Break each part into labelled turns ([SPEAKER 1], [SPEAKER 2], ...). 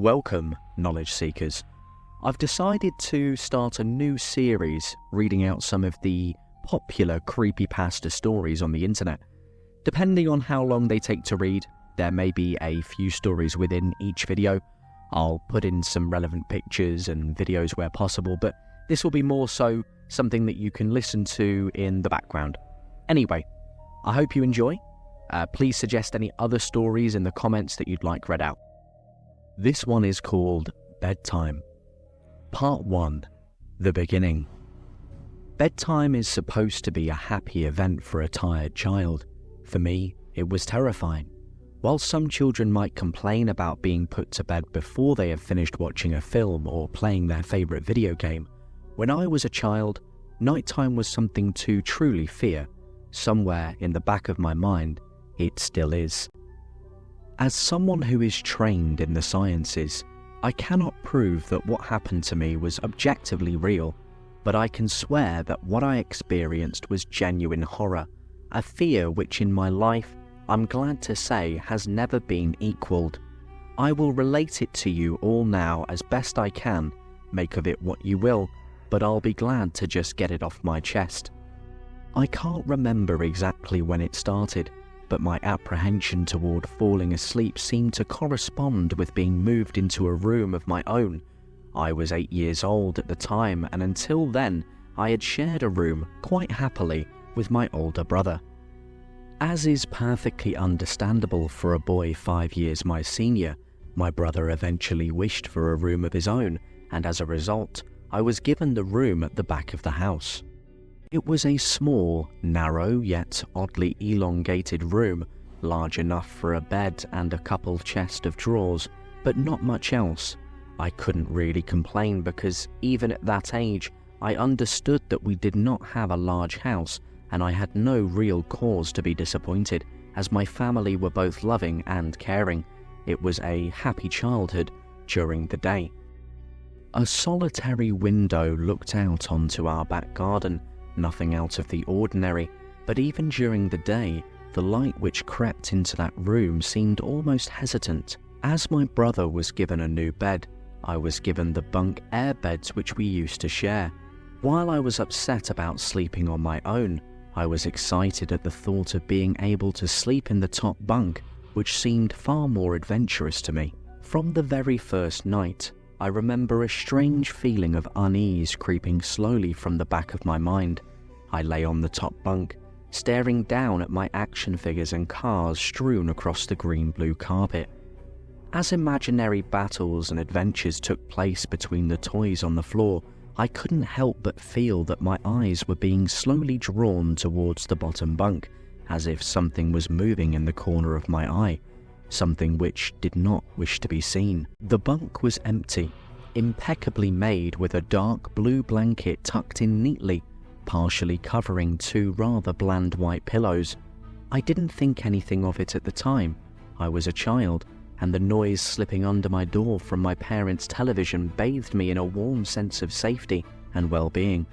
[SPEAKER 1] Welcome, knowledge seekers. I've decided to start a new series reading out some of the popular creepypasta stories on the internet. Depending on how long they take to read, there may be a few stories within each video. I'll put in some relevant pictures and videos where possible, but this will be more so something that you can listen to in the background. Anyway, I hope you enjoy. Please suggest any other stories in the comments that you'd like read out. This one is called Bedtime. Part 1. The Beginning. Bedtime is supposed to be a happy event for a tired child. For me, it was terrifying. While some children might complain about being put to bed before they have finished watching a film or playing their favourite video game, when I was a child, nighttime was something to truly fear. Somewhere in the back of my mind, it still is. As someone who is trained in the sciences, I cannot prove that what happened to me was objectively real, but I can swear that what I experienced was genuine horror, a fear which in my life, I'm glad to say, has never been equalled. I will relate it to you all now as best I can, make of it what you will, but I'll be glad to just get it off my chest. I can't remember exactly when it started, but my apprehension toward falling asleep seemed to correspond with being moved into a room of my own. I was 8 years old at the time, and until then, I had shared a room quite happily with my older brother. As is perfectly understandable for a boy 5 years my senior, my brother eventually wished for a room of his own, and as a result, I was given the room at the back of the house. It was a small, narrow yet oddly elongated room, large enough for a bed and a couple chest of drawers, but not much else. I couldn't really complain because even at that age, I understood that we did not have a large house, and I had no real cause to be disappointed, as my family were both loving and caring. It was a happy childhood during the day. A solitary window looked out onto our back garden. Nothing out of the ordinary, but even during the day, the light which crept into that room seemed almost hesitant. As my brother was given a new bed, I was given the bunk air beds which we used to share. While I was upset about sleeping on my own, I was excited at the thought of being able to sleep in the top bunk, which seemed far more adventurous to me. From the very first night, I remember a strange feeling of unease creeping slowly from the back of my mind. I lay on the top bunk, staring down at my action figures and cars strewn across the green-blue carpet. As imaginary battles and adventures took place between the toys on the floor, I couldn't help but feel that my eyes were being slowly drawn towards the bottom bunk, as if something was moving in the corner of my eye. Something which did not wish to be seen. The bunk was empty, impeccably made with a dark blue blanket tucked in neatly, partially covering two rather bland white pillows. I didn't think anything of it at the time. I was a child, and the noise slipping under my door from my parents' television bathed me in a warm sense of safety and well-being.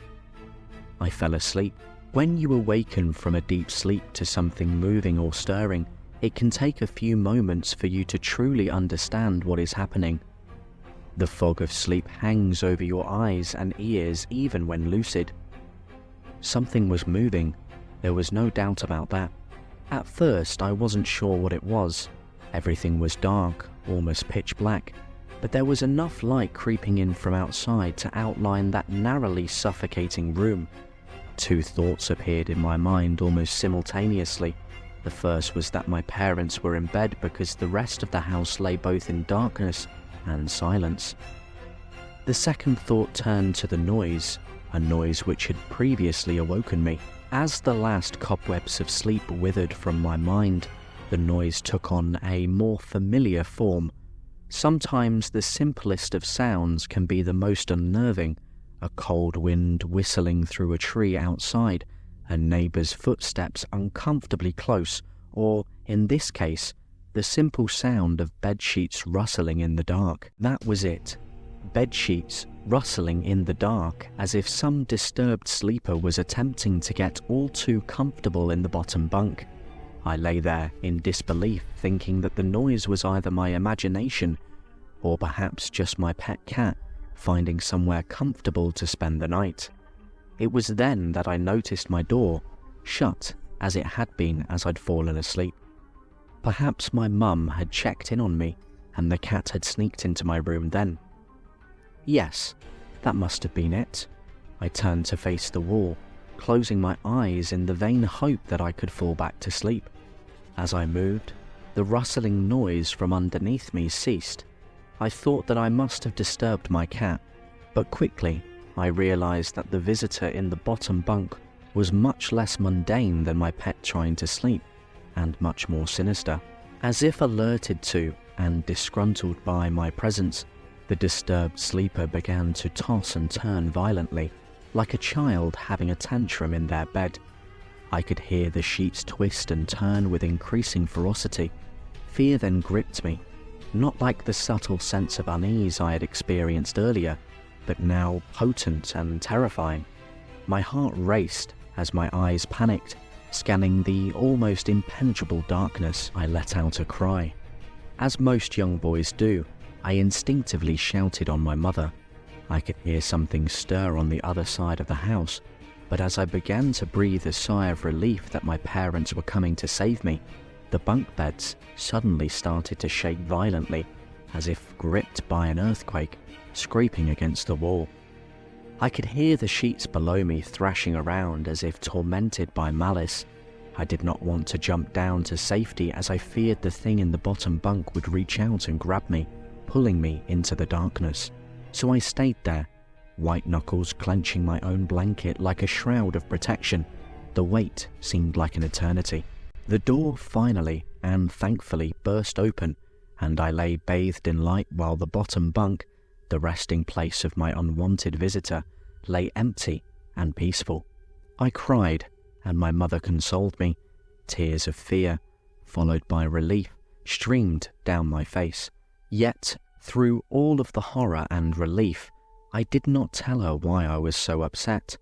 [SPEAKER 1] I fell asleep. When you awaken from a deep sleep to something moving or stirring, it can take a few moments for you to truly understand what is happening. The fog of sleep hangs over your eyes and ears even when lucid. Something was moving, there was no doubt about that. At first I wasn't sure what it was. Everything was dark, almost pitch black, but there was enough light creeping in from outside to outline that narrowly suffocating room. Two thoughts appeared in my mind almost simultaneously. The first was that my parents were in bed because the rest of the house lay both in darkness and silence. The second thought turned to the noise, a noise which had previously awoken me. As the last cobwebs of sleep withered from my mind, the noise took on a more familiar form. Sometimes the simplest of sounds can be the most unnerving, a cold wind whistling through a tree outside, a neighbour's footsteps uncomfortably close, or, in this case, the simple sound of bedsheets rustling in the dark. That was it. Bedsheets rustling in the dark, as if some disturbed sleeper was attempting to get all too comfortable in the bottom bunk. I lay there in disbelief, thinking that the noise was either my imagination or perhaps just my pet cat finding somewhere comfortable to spend the night. It was then that I noticed my door shut as it had been as I'd fallen asleep. Perhaps my mum had checked in on me and the cat had sneaked into my room then. Yes, that must have been it. I turned to face the wall, closing my eyes in the vain hope that I could fall back to sleep. As I moved, the rustling noise from underneath me ceased. I thought that I must have disturbed my cat, but quickly I realized that the visitor in the bottom bunk was much less mundane than my pet trying to sleep, and much more sinister. As if alerted to and disgruntled by my presence, the disturbed sleeper began to toss and turn violently, like a child having a tantrum in their bed. I could hear the sheets twist and turn with increasing ferocity. Fear then gripped me, not like the subtle sense of unease I had experienced earlier, but now potent and terrifying. My heart raced as my eyes panicked. Scanning the almost impenetrable darkness, I let out a cry. As most young boys do, I instinctively shouted on my mother. I could hear something stir on the other side of the house, but as I began to breathe a sigh of relief that my parents were coming to save me, the bunk beds suddenly started to shake violently, as if gripped by an earthquake, scraping against the wall. I could hear the sheets below me thrashing around as if tormented by malice. I did not want to jump down to safety as I feared the thing in the bottom bunk would reach out and grab me, pulling me into the darkness. So I stayed there, white knuckles clenching my own blanket like a shroud of protection. The wait seemed like an eternity. The door finally and thankfully burst open, and I lay bathed in light while the bottom bunk, the resting place of my unwanted visitor, lay empty and peaceful. I cried, and my mother consoled me. Tears of fear, followed by relief, streamed down my face. Yet, through all of the horror and relief, I did not tell her why I was so upset.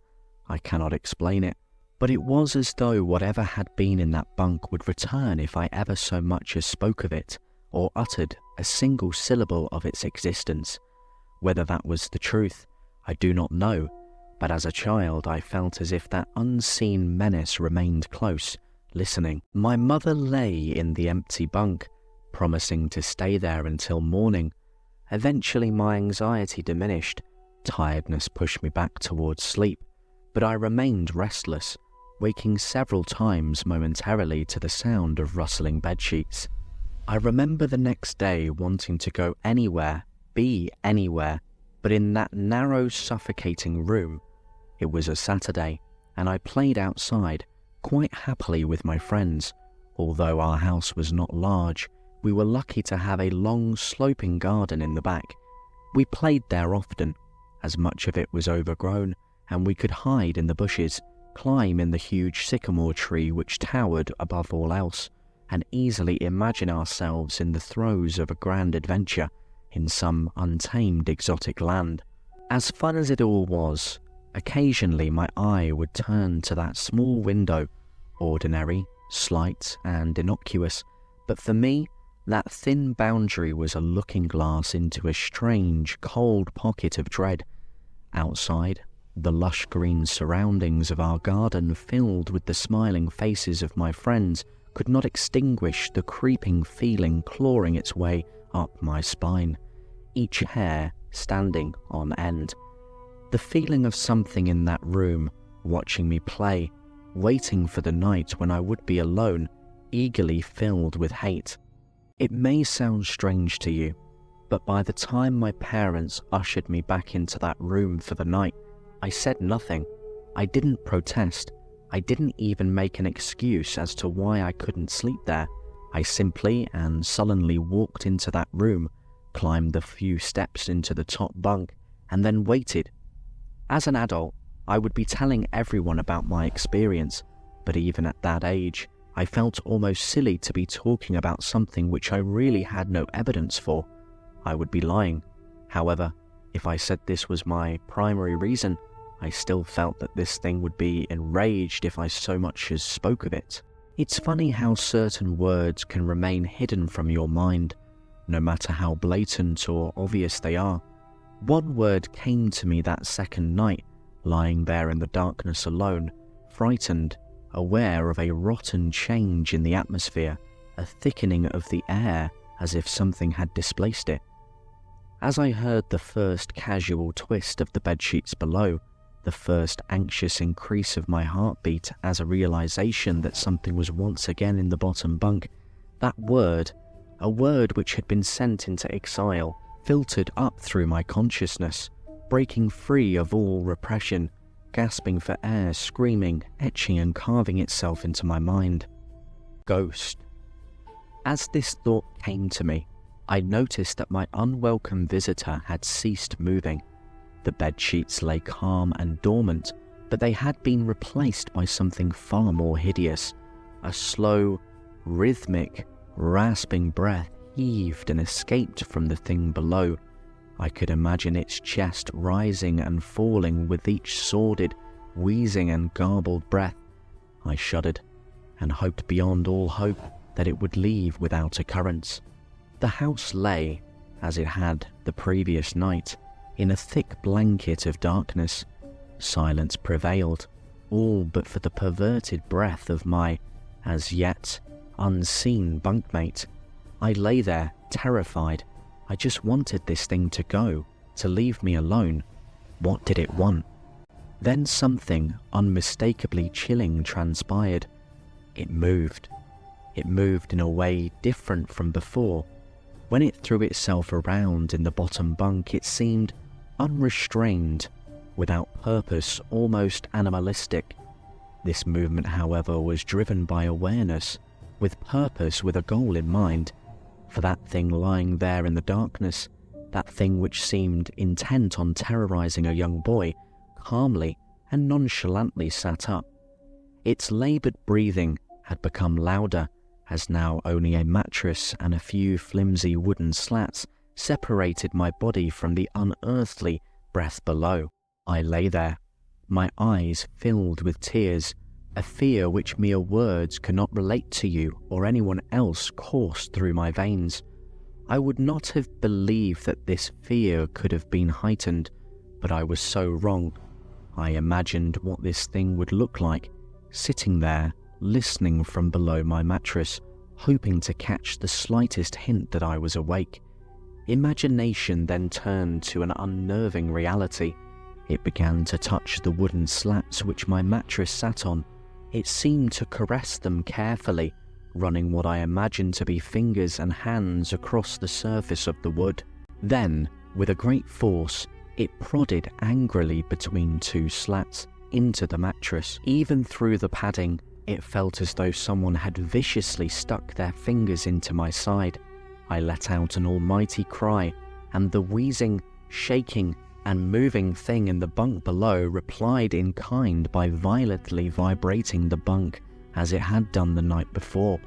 [SPEAKER 1] I cannot explain it, but it was as though whatever had been in that bunk would return if I ever so much as spoke of it, or uttered a single syllable of its existence. Whether that was the truth, I do not know, but as a child I felt as if that unseen menace remained close, listening. My mother lay in the empty bunk, promising to stay there until morning. Eventually my anxiety diminished. Tiredness pushed me back towards sleep, but I remained restless, waking several times momentarily to the sound of rustling bedsheets. I remember the next day wanting to go anywhere, be anywhere, but in that narrow, suffocating room. It was a Saturday, and I played outside, quite happily with my friends. Although our house was not large, we were lucky to have a long, sloping garden in the back. We played there often, as much of it was overgrown, and we could hide in the bushes, climb in the huge sycamore tree which towered above all else, and easily imagine ourselves in the throes of a grand adventure in some untamed exotic land. As fun as it all was, occasionally my eye would turn to that small window, ordinary, slight, and innocuous, but for me, that thin boundary was a looking glass into a strange, cold pocket of dread. Outside, the lush green surroundings of our garden, filled with the smiling faces of my friends, could not extinguish the creeping feeling clawing its way up my spine, each hair standing on end. The feeling of something in that room, watching me play, waiting for the night when I would be alone, eagerly filled with hate. It may sound strange to you, but by the time my parents ushered me back into that room for the night, I said nothing. I didn't protest. I didn't even make an excuse as to why I couldn't sleep there. I simply and sullenly walked into that room, climbed the few steps into the top bunk, and then waited. As an adult, I would be telling everyone about my experience, but even at that age, I felt almost silly to be talking about something which I really had no evidence for. I would be lying. However, if I said this was my primary reason, I still felt that this thing would be enraged if I so much as spoke of it. It's funny how certain words can remain hidden from your mind. no matter how blatant or obvious they are. One word came to me that second night, lying there in the darkness alone, frightened, aware of a rotten change in the atmosphere, a thickening of the air as if something had displaced it. As I heard the first casual twist of the bedsheets below, the first anxious increase of my heartbeat as a realization that something was once again in the bottom bunk, that word, a word which had been sent into exile, filtered up through my consciousness, breaking free of all repression, gasping for air, screaming, etching and carving itself into my mind. Ghost. As this thought came to me, I noticed that my unwelcome visitor had ceased moving. The bedsheets lay calm and dormant, but they had been replaced by something far more hideous. A slow, rhythmic, rasping breath heaved and escaped from the thing below. I could imagine its chest rising and falling with each sordid, wheezing and garbled breath. I shuddered and hoped beyond all hope that it would leave without occurrence. The house lay, as it had the previous night, in a thick blanket of darkness. Silence prevailed, all but for the perverted breath of my, as yet, unseen bunkmate. I lay there, terrified. I just wanted this thing to go, to leave me alone. What did it want? Then something unmistakably chilling transpired. It moved. It moved in a way different from before. When it threw itself around in the bottom bunk, it seemed unrestrained, without purpose, almost animalistic. This movement, however, was driven by awareness, with purpose, with a goal in mind. For that thing lying there in the darkness, that thing which seemed intent on terrorizing a young boy, calmly and nonchalantly sat up. Its laboured breathing had become louder, as now only a mattress and a few flimsy wooden slats separated my body from the unearthly breath below. I lay there, my eyes filled with tears. A fear which mere words cannot relate to you or anyone else coursed through my veins. I would not have believed that this fear could have been heightened, but I was so wrong. I imagined what this thing would look like, sitting there, listening from below my mattress, hoping to catch the slightest hint that I was awake. Imagination then turned to an unnerving reality. It began to touch the wooden slats which my mattress sat on. It seemed to caress them carefully, running what I imagined to be fingers and hands across the surface of the wood. Then, with a great force, it prodded angrily between two slats into the mattress. Even through the padding, it felt as though someone had viciously stuck their fingers into my side. I let out an almighty cry, and the wheezing, shaking, and moving thing in the bunk below replied in kind by violently vibrating the bunk as it had done the night before.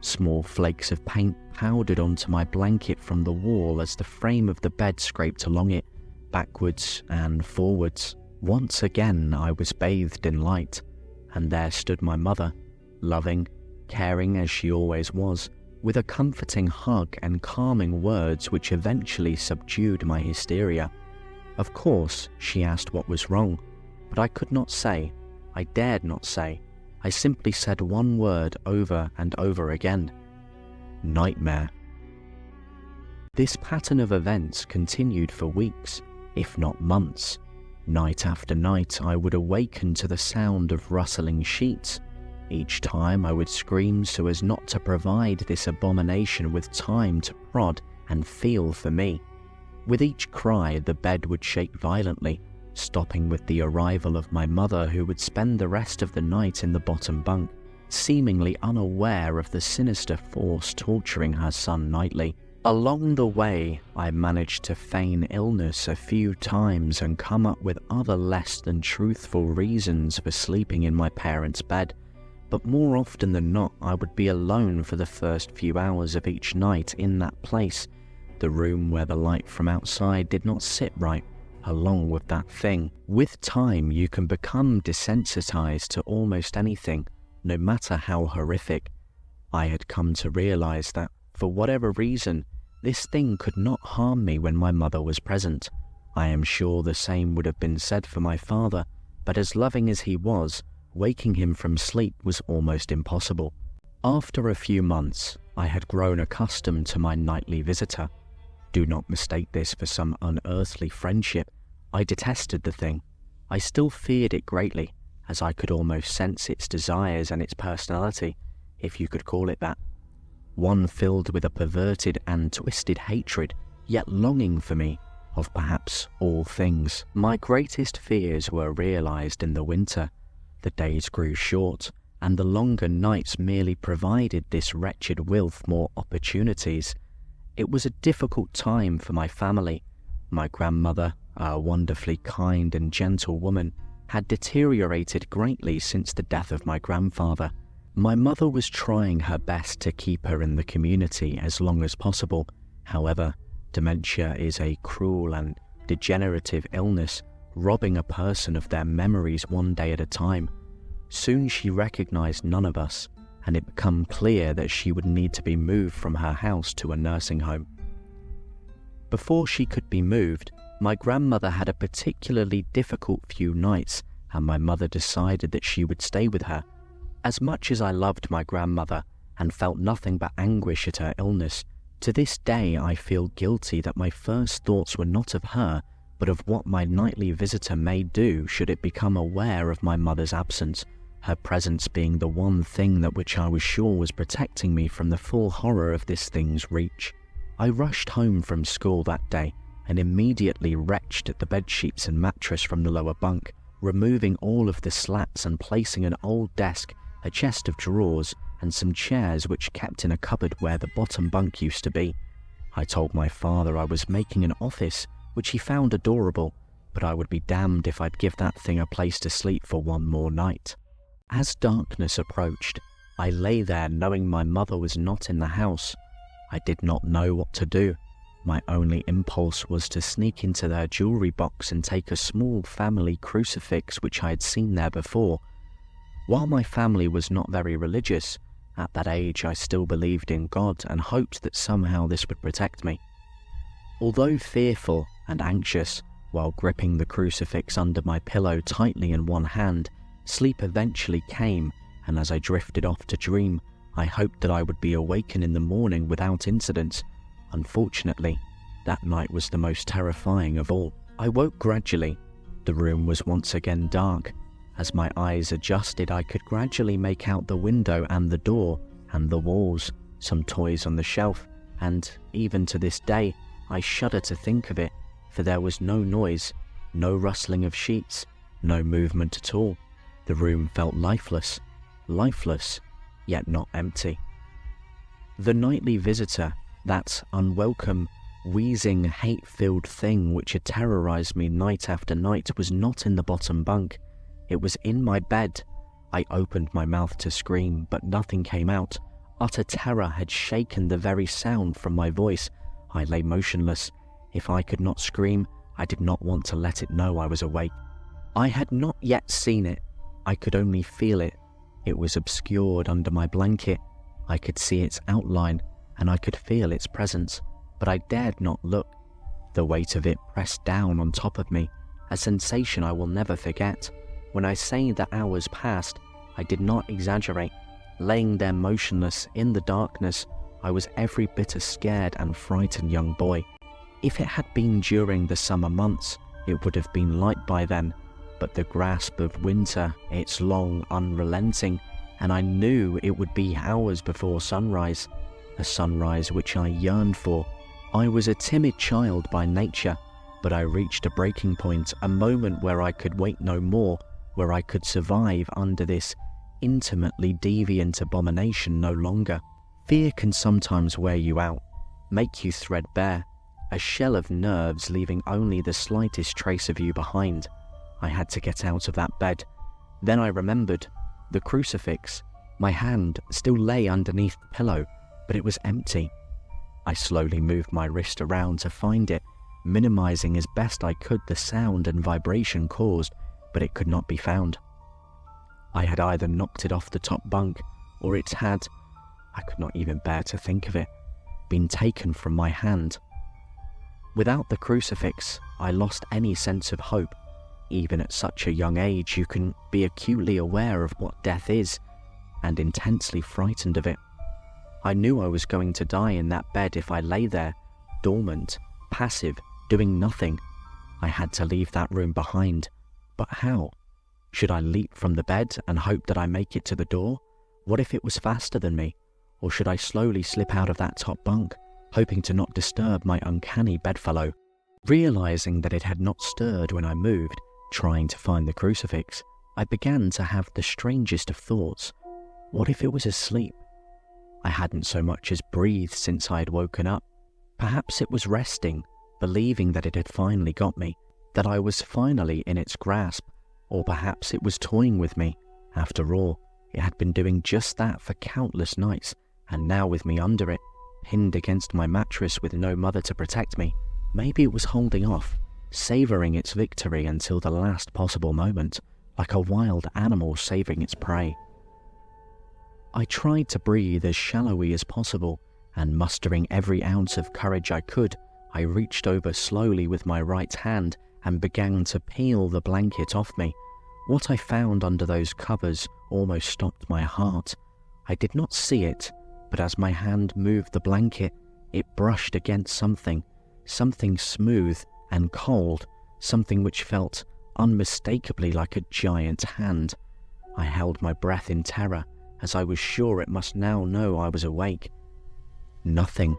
[SPEAKER 1] Small flakes of paint powdered onto my blanket from the wall as the frame of the bed scraped along it, backwards and forwards. Once again I was bathed in light, and there stood my mother, loving, caring as she always was, with a comforting hug and calming words which eventually subdued my hysteria. Of course, she asked what was wrong, but I could not say. I dared not say. I simply said one word over and over again. Nightmare. This pattern of events continued for weeks, if not months. Night after night, I would awaken to the sound of rustling sheets. Each time I would scream so as not to provide this abomination with time to prod and feel for me. With each cry, the bed would shake violently, stopping with the arrival of my mother, who would spend the rest of the night in the bottom bunk, seemingly unaware of the sinister force torturing her son nightly. Along the way, I managed to feign illness a few times and come up with other less than truthful reasons for sleeping in my parents' bed, but more often than not, I would be alone for the first few hours of each night in that place, the room where the light from outside did not sit right, along with that thing. With time, you can become desensitized to almost anything, no matter how horrific. I had come to realize that, for whatever reason, This thing could not harm me when my mother was present. I am sure the same would have been said for my father, but as loving as he was, waking him from sleep was almost impossible. After a few months, I had grown accustomed to my nightly visitor. Do not mistake this for some unearthly friendship. I detested the thing. I still feared it greatly, as I could almost sense its desires and its personality, if you could call it that. One filled with a perverted and twisted hatred, yet longing for me, of perhaps all things. My greatest fears were realized in the winter. The days grew short, and the longer nights merely provided this wretched Wilf more opportunities. It was a difficult time for my family. My grandmother, a wonderfully kind and gentle woman, had deteriorated greatly since the death of my grandfather. My mother was trying her best to keep her in the community as long as possible. However, dementia is a cruel and degenerative illness, robbing a person of their memories one day at a time. Soon she recognized none of us, and it became clear that she would need to be moved from her house to a nursing home. Before she could be moved, my grandmother had a particularly difficult few nights, and my mother decided that she would stay with her. As much as I loved my grandmother and felt nothing but anguish at her illness, to this day I feel guilty that my first thoughts were not of her, but of what my nightly visitor may do should it become aware of my mother's absence, her presence being the one thing that which I was sure was protecting me from the full horror of this thing's reach. I rushed home from school that day and immediately wrenched at the bedsheets and mattress from the lower bunk, removing all of the slats and placing an old desk, a chest of drawers, and some chairs which kept in a cupboard where the bottom bunk used to be. I told my father I was making an office, which he found adorable, but I would be damned if I'd give that thing a place to sleep for one more night. As darkness approached, I lay there knowing my mother was not in the house. I did not know what to do. My only impulse was to sneak into their jewelry box and take a small family crucifix which I had seen there before. While my family was not very religious, at that age I still believed in God and hoped that somehow this would protect me. Although fearful and anxious, while gripping the crucifix under my pillow tightly in one hand, sleep eventually came, and as I drifted off to dream, I hoped that I would be awakened in the morning without incident. Unfortunately, that night was the most terrifying of all. I woke gradually. The room was once again dark. As my eyes adjusted, I could gradually make out the window and the door, and the walls, some toys on the shelf, and even to this day, I shudder to think of it, for there was no noise, no rustling of sheets, no movement at all. The room felt lifeless, yet not empty. The nightly visitor, that unwelcome, wheezing, hate-filled thing which had terrorized me night after night, was not in the bottom bunk. It was in my bed. I opened my mouth to scream, but nothing came out. Utter terror had shaken the very sound from my voice. I lay motionless. If I could not scream, I did not want to let it know I was awake. I had not yet seen it. I could only feel it. It was obscured under my blanket. I could see its outline, and I could feel its presence, but I dared not look. The weight of it pressed down on top of me, a sensation I will never forget. When I say that hours passed, I did not exaggerate. Laying there motionless in the darkness, I was every bit a scared and frightened young boy. If it had been during the summer months, it would have been light by then, but the grasp of winter, its long, unrelenting, and I knew it would be hours before sunrise, a sunrise which I yearned for. I was a timid child by nature, but I reached a breaking point, a moment where I could wait no more, where I could survive under this intimately deviant abomination no longer. Fear can sometimes wear you out, make you threadbare, a shell of nerves leaving only the slightest trace of you behind. I had to get out of that bed. Then I remembered. The crucifix. My hand still lay underneath the pillow, but it was empty. I slowly moved my wrist around to find it, minimizing as best I could the sound and vibration caused, but it could not be found. I had either knocked it off the top bunk, or it had... I could not even bear to think of it. been taken from my hand. Without the crucifix, I lost any sense of hope. Even at such a young age, you can be acutely aware of what death is, and intensely frightened of it. I knew I was going to die in that bed if I lay there, dormant, passive, doing nothing. I had to leave that room behind. But how? Should I leap from the bed and hope that I make it to the door? What if it was faster than me? Or should I slowly slip out of that top bunk, hoping to not disturb my uncanny bedfellow? Realizing that it had not stirred when I moved, trying to find the crucifix, I began to have the strangest of thoughts. What if it was asleep? I hadn't so much as breathed since I had woken up. Perhaps it was resting, believing that it had finally got me, that I was finally in its grasp, or perhaps it was toying with me. After all, it had been doing just that for countless nights, and now with me under it, pinned against my mattress with no mother to protect me, maybe it was holding off, savouring its victory until the last possible moment, like a wild animal saving its prey. I tried to breathe as shallowly as possible, and mustering every ounce of courage I could, I reached over slowly with my right hand and began to peel the blanket off me. What I found under those covers almost stopped my heart. I did not see it, but as my hand moved the blanket, it brushed against something smooth and cold, something which felt unmistakably like a giant hand. I held my breath in terror, as I was sure it must now know I was awake. Nothing.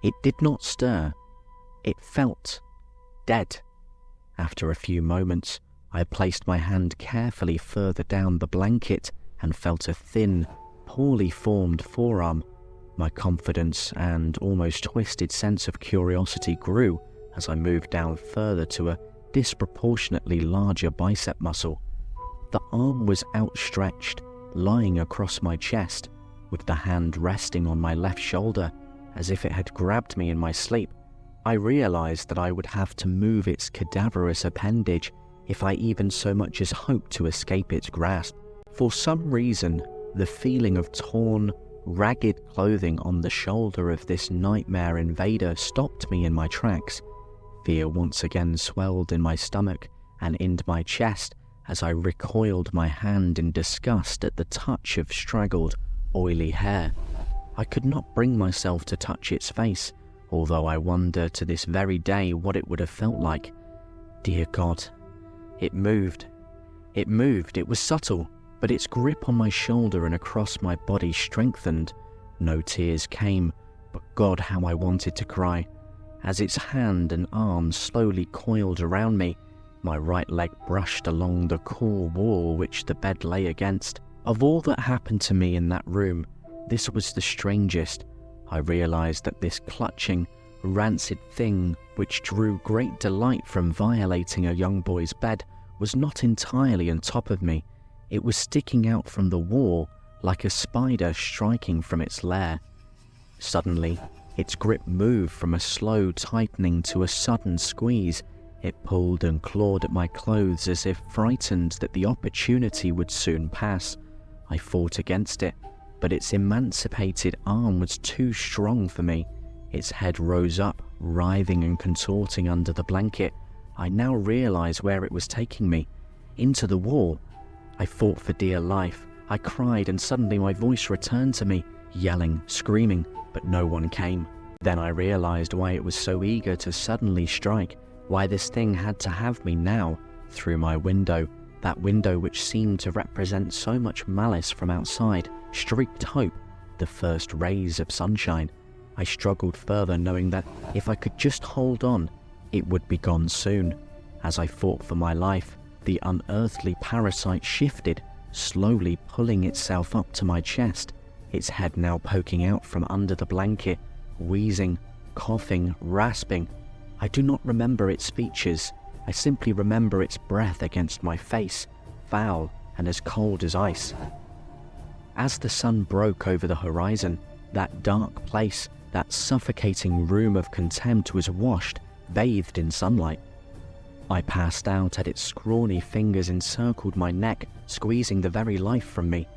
[SPEAKER 1] It did not stir. It felt dead. After a few moments, I placed my hand carefully further down the blanket and felt a thin, poorly formed forearm. My confidence and almost twisted sense of curiosity grew as I moved down further to a disproportionately larger bicep muscle. The arm was outstretched, lying across my chest, with the hand resting on my left shoulder, as if it had grabbed me in my sleep. I realized that I would have to move its cadaverous appendage if I even so much as hoped to escape its grasp. For some reason, the feeling of torn, ragged clothing on the shoulder of this nightmare invader stopped me in my tracks. Fear once again swelled in my stomach and into my chest as I recoiled my hand in disgust at the touch of straggled, oily hair. I could not bring myself to touch its face, although I wonder to this very day what it would have felt like. Dear God, it moved. It moved. It was subtle, but its grip on my shoulder and across my body strengthened. No tears came, but God, how I wanted to cry. As its hand and arm slowly coiled around me, my right leg brushed along the cool wall which the bed lay against. Of all that happened to me in that room, this was the strangest. I realized that this clutching, rancid thing which drew great delight from violating a young boy's bed was not entirely on top of me. It was sticking out from the wall like a spider striking from its lair. Suddenly, its grip moved from a slow tightening to a sudden squeeze. It pulled and clawed at my clothes as if frightened that the opportunity would soon pass. I fought against it, but its emancipated arm was too strong for me. Its head rose up, writhing and contorting under the blanket. I now realized where it was taking me. Into the wall. I fought for dear life. I cried, and suddenly my voice returned to me, yelling, screaming, but no one came. Then I realized why it was so eager to suddenly strike, why this thing had to have me now, through my window, that window which seemed to represent so much malice from outside, streaked hope, the first rays of sunshine. I struggled further, knowing that if I could just hold on, it would be gone soon. As I fought for my life, the unearthly parasite shifted, slowly pulling itself up to my chest, its head now poking out from under the blanket, wheezing, coughing, rasping. I do not remember its features. I simply remember its breath against my face, foul and as cold as ice. As the sun broke over the horizon, that dark place, that suffocating room of contempt was washed, bathed in sunlight. I passed out as its scrawny fingers encircled my neck, squeezing the very life from me.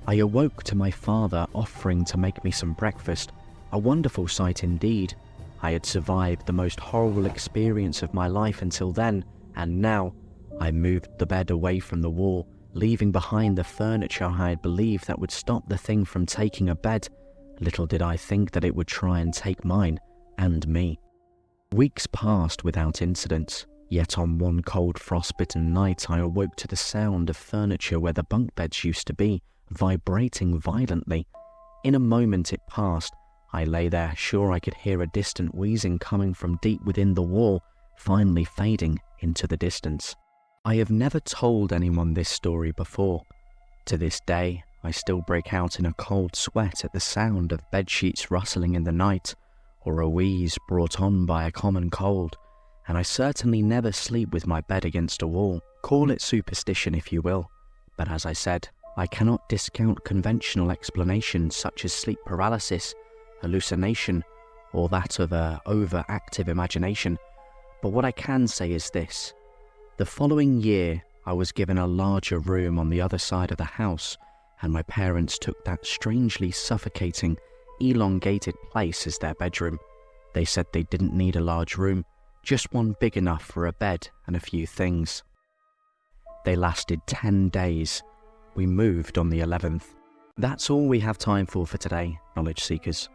[SPEAKER 1] I awoke to my father offering to make me some breakfast. A wonderful sight indeed. I had survived the most horrible experience of my life until then, and now I moved the bed away from the wall, leaving behind the furniture I had believed that would stop the thing from taking a bed. Little did I think that it would try and take mine and me. Weeks passed without incident, yet on one cold frost-bitten night I awoke to the sound of furniture where the bunk beds used to be, vibrating violently. In a moment it passed. I lay there, sure I could hear a distant wheezing coming from deep within the wall, finally fading into the distance. I have never told anyone this story before. To this day, I still break out in a cold sweat at the sound of bedsheets rustling in the night, or a wheeze brought on by a common cold, and I certainly never sleep with my bed against a wall. Call it superstition if you will, but as I said, I cannot discount conventional explanations such as sleep paralysis, hallucination, or that of a overactive imagination. But what I can say is this. The following year, I was given a larger room on the other side of the house, and my parents took that strangely suffocating, elongated place as their bedroom. They said they didn't need a large room, just one big enough for a bed and a few things. They lasted 10 days. We moved on the 11th. That's all we have time for today, knowledge seekers.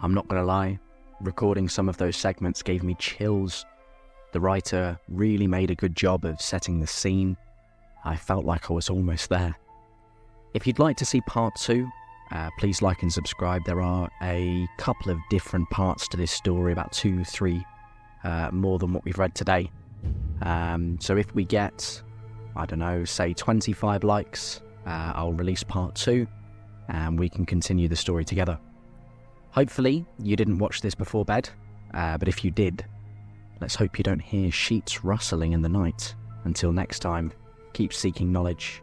[SPEAKER 1] I'm not gonna lie, recording some of those segments gave me chills. The writer really made a good job of setting the scene. I felt like I was almost there. If you'd like to see part 2, please like and subscribe. There are a couple of different parts to this story, about 2, 3 more than what we've read today. So if we get, I don't know, say 25 likes, I'll release part 2 and we can continue the story together. Hopefully you didn't watch this before bed, but if you did, let's hope you don't hear sheets rustling in the night. Until next time, keep seeking knowledge.